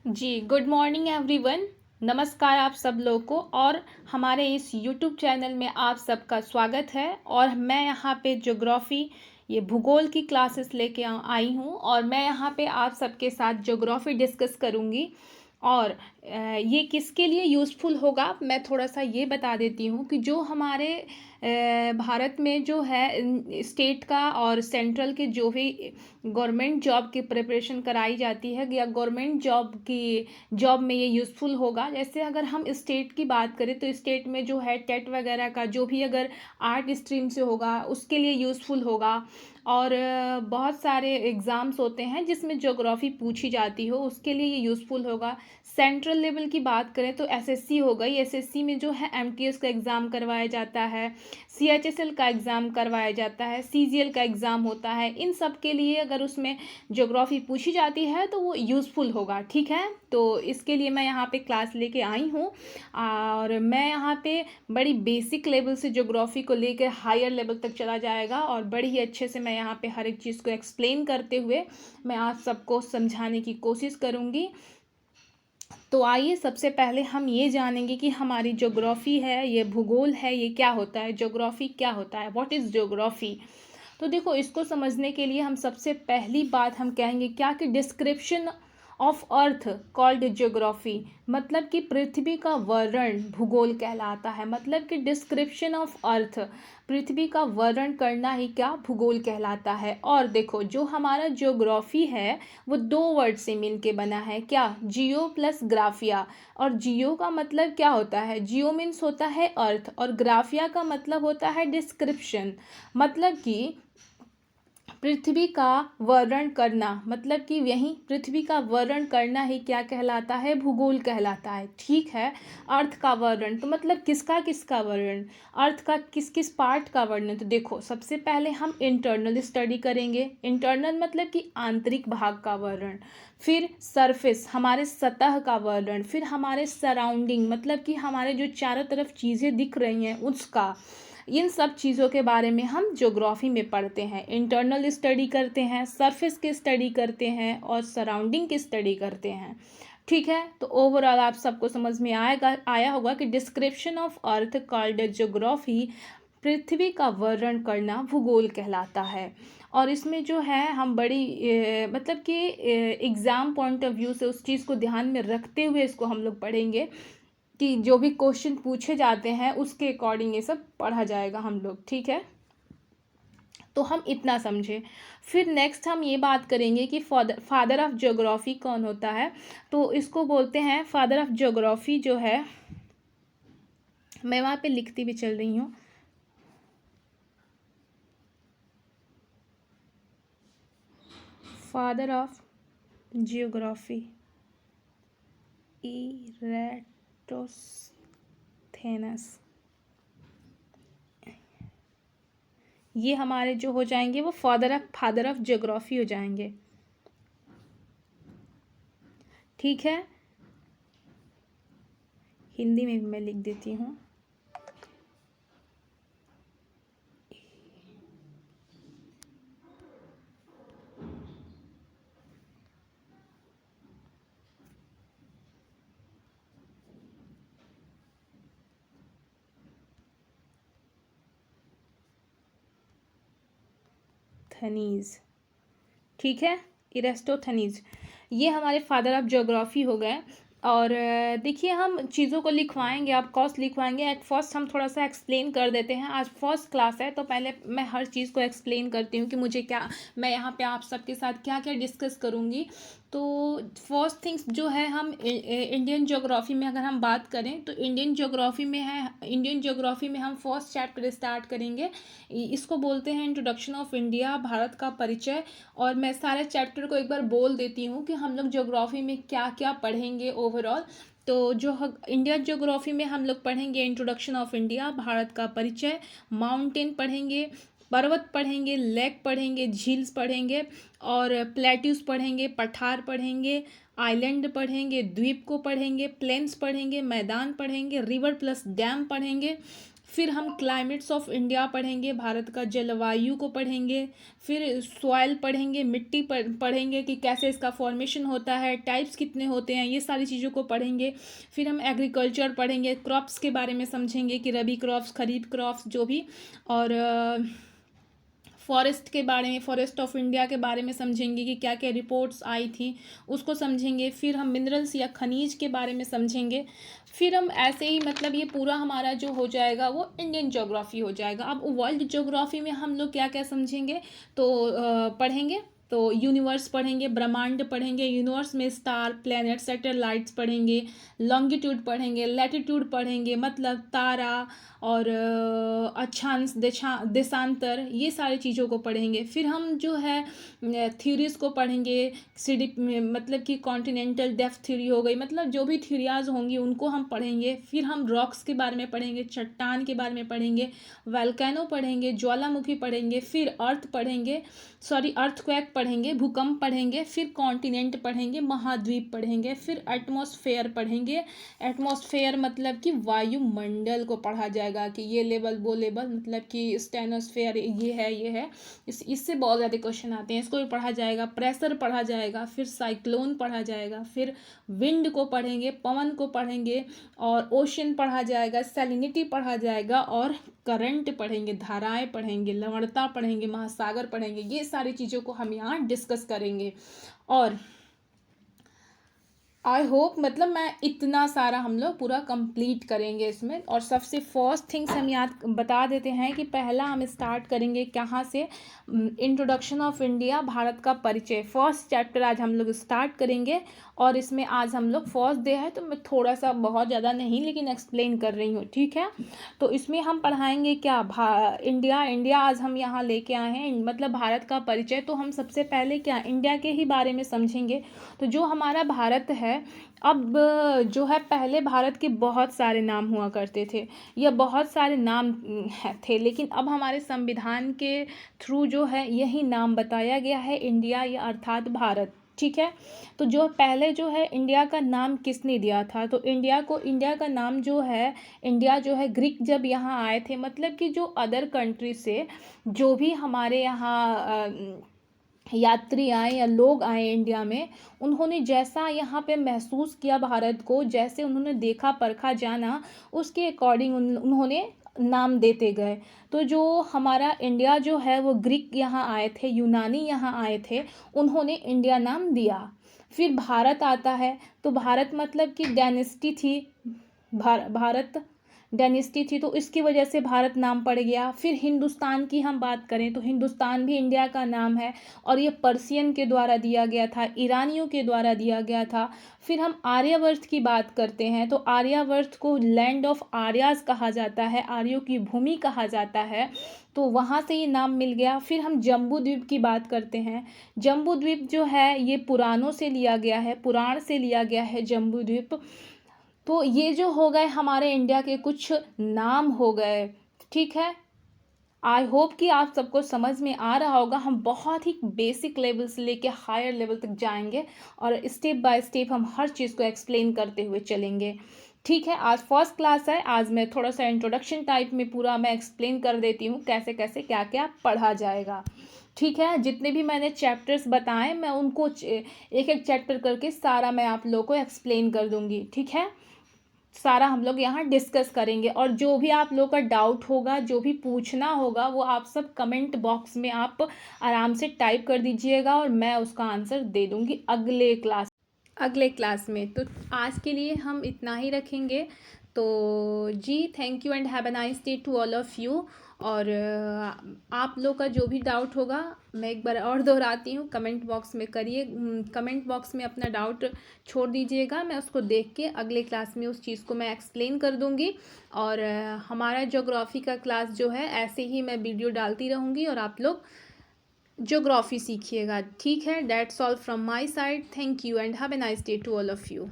जी, good morning everyone. नमस्कार आप सब लोगों को और हमारे इस यूट्यूब चैनल में आप सबका स्वागत है। और मैं यहाँ पे ज्योग्राफ़ी ये भूगोल की क्लासेस लेके आई हूँ और मैं यहाँ पे आप सबके साथ ज्योग्राफ़ी डिस्कस करूँगी। और ये किसके लिए यूज़फुल होगा मैं थोड़ा सा ये बता देती हूँ कि जो हमारे भारत में जो है स्टेट का और सेंट्रल के जो भी गवर्नमेंट जॉब की प्रिपरेशन कराई जाती है या गवर्नमेंट जॉब में ये यूज़फुल होगा। जैसे अगर हम स्टेट की बात करें तो स्टेट में जो है टेट वगैरह का जो भी अगर आर्ट स्ट्रीम से होगा उसके लिए यूज़फुल होगा। और बहुत सारे एग्ज़ाम्स होते हैं जिसमें ज्योग्राफ़ी पूछी जाती हो उसके लिए ये यूज़फुल होगा। सेंट्रल लेवल की बात करें तो एसएससी हो गई। एसएससी में जो है एमटीएस का एग्ज़ाम करवाया जाता है, सीएचएसएल का एग्ज़ाम करवाया जाता है, सीजीएल का एग्ज़ाम होता है। इन सब के लिए अगर उसमें ज्योग्राफ़ी पूछी जाती है तो वो यूज़फुल होगा। ठीक है, तो इसके लिए मैं यहाँ पे क्लास लेके आई हूँ और मैं यहाँ पे बड़ी बेसिक लेवल से ज्योग्राफ़ी को लेकर हायर लेवल तक चला जाएगा और बड़ी ही अच्छे से मैं यहाँ पे हर एक चीज़ को एक्सप्लेन करते हुए मैं आप सबको समझाने की कोशिश करूँगी। तो आइए सबसे पहले हम ये जानेंगे कि हमारी ज्योग्राफ़ी है, ये भूगोल है, ये क्या होता है, ज्योग्राफ़ी क्या होता है, व्हाट इज़ ज्योग्राफ़ी। तो देखो, इसको समझने के लिए हम सबसे पहली बात हम कहेंगे क्या कि description of earth called geography, मतलब कि पृथ्वी का वर्णन भूगोल कहलाता है। मतलब कि डिस्क्रिप्शन ऑफ अर्थ, पृथ्वी का वर्णन करना ही क्या भूगोल कहलाता है। और देखो, जो हमारा ज्योग्राफी है वो दो वर्ड से मिल के बना है, क्या, जियो प्लस ग्राफिया। और जियो का मतलब क्या होता है, जियो मीन्स होता है अर्थ और ग्राफिया का मतलब होता है डिस्क्रिप्शन। मतलब कि पृथ्वी का वर्णन करना, मतलब कि यही पृथ्वी का वर्णन करना ही क्या कहलाता है, भूगोल कहलाता है। ठीक है, अर्थ का वर्णन तो मतलब किसका किसका वर्णन, अर्थ का किस किस पार्ट का वर्णन। तो देखो, सबसे पहले हम इंटरनल स्टडी करेंगे। इंटरनल मतलब कि आंतरिक भाग का वर्णन, फिर सरफेस हमारे सतह का वर्णन, फिर हमारे सराउंडिंग मतलब कि हमारे जो चारों तरफ चीज़ें दिख रही हैं उसका। इन सब चीज़ों के बारे में हम ज्योग्राफी में पढ़ते हैं। इंटरनल स्टडी करते हैं, सरफेस की स्टडी करते हैं और सराउंडिंग की स्टडी करते हैं। ठीक है, तो ओवरऑल आप सबको समझ में आया होगा कि description of earth called geography, पृथ्वी का वर्णन करना भूगोल कहलाता है। और इसमें जो है हम बड़ी मतलब कि एग्ज़ाम पॉइंट ऑफ व्यू से उस चीज़ को ध्यान में रखते हुए इसको हम लोग पढ़ेंगे कि जो भी क्वेश्चन पूछे जाते हैं उसके अकॉर्डिंग ये सब पढ़ा जाएगा हम लोग। ठीक है, तो हम इतना समझें। फिर नेक्स्ट हम ये बात करेंगे कि फादर ऑफ ज्योग्राफी कौन होता है। तो इसको बोलते हैं फादर ऑफ ज्योग्राफी जो है, मैं वहाँ पे लिखती भी चल रही हूँ। फादर ऑफ जियोग्राफी इरेटोस्थेनस, ये हमारे जो हो जाएंगे वो फादर ऑफ ज्योग्राफी हो जाएंगे। ठीक है, हिंदी में भी मैं लिख देती हूँ। थनीज, ठीक है, इरेस्टोथनीज, ये हमारे फादर ऑफ ज्योग्राफी हो गए। और देखिए, हम चीज़ों को लिखवाएंगे, आप कॉस्ट लिखवाएंगे। एट फर्स्ट हम थोड़ा सा एक्सप्लेन कर देते हैं, आज फर्स्ट क्लास है तो पहले मैं हर चीज़ को एक्सप्लेन करती हूँ कि मुझे क्या, मैं यहाँ पे आप सबके साथ क्या क्या डिस्कस करूँगी। तो फर्स्ट थिंग्स जो है, हम इंडियन ज्योग्राफी में अगर हम बात करें तो इंडियन ज्योग्राफी में है, इंडियन ज्योग्राफी में हम फर्स्ट चैप्टर स्टार्ट करेंगे। इसको बोलते हैं इंट्रोडक्शन ऑफ इंडिया, भारत का परिचय। और मैं सारे चैप्टर को एक बार बोल देती हूँ कि हम लोग ज्योग्राफी में क्या क्या पढ़ेंगे ओवरऑल। तो जो इंडिया ज्योग्राफी में हम लोग पढ़ेंगे इंट्रोडक्शन ऑफ इंडिया, भारत का परिचय, माउंटेन पढ़ेंगे, पर्वत पढ़ेंगे, लेक पढ़ेंगे, झील्स पढ़ेंगे और प्लेट्यूज पढ़ेंगे, पठार पढ़ेंगे, आइलैंड पढ़ेंगे, द्वीप को पढ़ेंगे, प्लेन्स पढ़ेंगे, मैदान पढ़ेंगे, रिवर प्लस डैम पढ़ेंगे फिर हम क्लाइमेट्स ऑफ इंडिया पढ़ेंगे, भारत का जलवायु को पढ़ेंगे। फिर सॉइल पढ़ेंगे, मिट्टी पढ़ेंगे कि कैसे इसका फॉर्मेशन होता है, टाइप्स कितने होते हैं, ये सारी चीज़ों को पढ़ेंगे। फिर हम एग्रीकल्चर पढ़ेंगे, क्रॉप्स के बारे में समझेंगे कि रबी क्रॉप्स, खरीफ क्रॉप्स जो भी, और फॉरेस्ट के बारे में, फॉरेस्ट ऑफ इंडिया के बारे में समझेंगे कि क्या क्या रिपोर्ट्स आई थी, उसको समझेंगे। फिर हम मिनरल्स या खनिज के बारे में समझेंगे। फिर हम ऐसे ही मतलब ये पूरा हमारा जो हो जाएगा वो इंडियन ज्योग्राफी हो जाएगा। अब वर्ल्ड ज्योग्राफी में हम लोग क्या क्या समझेंगे तो पढ़ेंगे, तो यूनिवर्स पढ़ेंगे, ब्रह्मांड पढ़ेंगे, यूनिवर्स में स्टार, प्लैनेट, सैटेलाइट्स पढ़ेंगे, लॉन्गिट्यूड पढ़ेंगे, लैटिट्यूड पढ़ेंगे मतलब तारा, और अक्षांश, देशांतर, ये सारी चीज़ों को पढ़ेंगे। फिर हम जो है थ्योरीज को पढ़ेंगे, सीडी मतलब कि कॉन्टिनेंटल डेप्थ थ्योरी हो गई, मतलब जो भी थ्योरियाज होंगी उनको हम पढ़ेंगे। फिर हम रॉक्स के बारे में पढ़ेंगे, चट्टान के बारे में पढ़ेंगे, वल्केनो पढ़ेंगे, ज्वालामुखी पढ़ेंगे, फिर अर्थ पढ़ेंगे, अर्थक्वेक पढ़ेंगे, भूकंप पढ़ेंगे, फिर कॉन्टिनेंट पढ़ेंगे, महाद्वीप पढ़ेंगे, फिर एटमॉस्फेयर पढ़ेंगे। एटमॉस्फेयर मतलब कि वायुमंडल को पढ़ा जाएगा कि ये लेवल वो लेवल, मतलब कि स्टेनोस्फेयर ये है। इससे बहुत ज़्यादा क्वेश्चन आते हैं, इसको भी पढ़ा जाएगा। प्रेशर पढ़ा जाएगा, फिर साइक्लोन पढ़ा जाएगा, फिर विंड को पढ़ेंगे, पवन को पढ़ेंगे, और ओशन पढ़ा जाएगा, सैलिनिटी पढ़ा जाएगा, और करंट पढ़ेंगे, धाराएं पढ़ेंगे, लवणता पढ़ेंगे, महासागर पढ़ेंगे। ये सारी चीज़ों को हम यहाँ डिस्कस करेंगे। और आई होप मतलब मैं इतना सारा हम लोग पूरा कंप्लीट करेंगे इसमें। और सबसे फर्स्ट थिंग्स हम याद बता देते हैं कि पहला हम स्टार्ट करेंगे कहाँ से, इंट्रोडक्शन ऑफ इंडिया, भारत का परिचय। फर्स्ट चैप्टर आज हम लोग स्टार्ट करेंगे, और इसमें आज हम लोग फर्स्ट डे है तो मैं थोड़ा सा, बहुत ज़्यादा नहीं लेकिन एक्सप्लेन कर रही हूँ, ठीक है। तो इसमें हम पढ़ाएंगे क्या, इंडिया आज हम यहाँ लेके आए हैं, मतलब भारत का परिचय। तो हम सबसे पहले क्या, इंडिया के ही बारे में समझेंगे। तो जो हमारा भारत है, अब जो है पहले भारत के बहुत सारे नाम हुआ करते थे, या बहुत सारे नाम थे, लेकिन अब हमारे संविधान के थ्रू जो है यही नाम बताया गया है, इंडिया या अर्थात भारत, ठीक है। तो जो पहले जो है इंडिया का नाम किसने दिया था, तो इंडिया का नाम जो है, इंडिया जो है ग्रीक जब यहाँ आए थे, मतलब कि जो अदर कंट्री से जो भी हमारे यहाँ यात्री आए या लोग आए इंडिया में, उन्होंने जैसा यहाँ पे महसूस किया भारत को, जैसे उन्होंने देखा, परखा, जाना, उसके अकॉर्डिंग उन्होंने नाम देते गए। तो जो हमारा इंडिया जो है वो ग्रीक यहाँ आए थे, यूनानी यहाँ आए थे, उन्होंने इंडिया नाम दिया। फिर भारत आता है, तो भारत मतलब कि डायनेस्टी थी, भारत डायनेस्टी थी, तो इसकी वजह से भारत नाम पड़ गया। फिर हिंदुस्तान की हम बात करें तो हिंदुस्तान भी इंडिया का नाम है, और ये पर्शियन के द्वारा दिया गया था, ईरानियों के द्वारा दिया गया था। फिर हम आर्यावर्त की बात करते हैं, तो आर्यावर्त को लैंड ऑफ आर्याज कहा जाता है, आर्यों की भूमि कहा जाता है, तो वहाँ से ये नाम मिल गया। फिर हम जम्बू द्वीप की बात करते हैं। जम्बू द्वीप जो है ये पुराणों से लिया गया है, पुराण से लिया गया है जम्बू द्वीप। तो ये जो हो गए हमारे इंडिया के कुछ नाम हो गए, ठीक है। आई होप कि आप सबको समझ में आ रहा होगा। हम बहुत ही बेसिक लेवल से लेके हायर लेवल तक जाएंगे, और स्टेप बाय स्टेप हम हर चीज़ को एक्सप्लेन करते हुए चलेंगे, ठीक है। आज फर्स्ट क्लास है, आज मैं थोड़ा सा इंट्रोडक्शन टाइप में पूरा मैं एक्सप्लेन कर देती हूँ कैसे कैसे क्या क्या पढ़ा जाएगा, ठीक है। जितने भी मैंने चैप्टर्स बताए मैं उनको एक एक चैप्टर करके सारा मैं आप लोगों को एक्सप्लेन कर दूँगी, ठीक है। सारा हम लोग यहाँ डिस्कस करेंगे, और जो भी आप लोग का डाउट होगा, जो भी पूछना होगा, वो आप सब कमेंट बॉक्स में आप आराम से टाइप कर दीजिएगा, और मैं उसका आंसर दे दूँगी अगले क्लास में। तो आज के लिए हम इतना ही रखेंगे। तो जी, thank you and have a nice day to all of you. और आप लोग का जो भी डाउट होगा, मैं एक बार और दोहराती हूँ, कमेंट बॉक्स में करिए, कमेंट बॉक्स में अपना डाउट छोड़ दीजिएगा, मैं उसको देख के अगले क्लास में उस चीज़ को मैं एक्सप्लेन कर दूँगी। और हमारा ज्योग्राफी का क्लास जो है ऐसे ही मैं वीडियो डालती रहूँगी, और आप लोग ज्योग्राफी सीखिएगा, ठीक है। That's all from my side, thank you and have a nice day to all of you.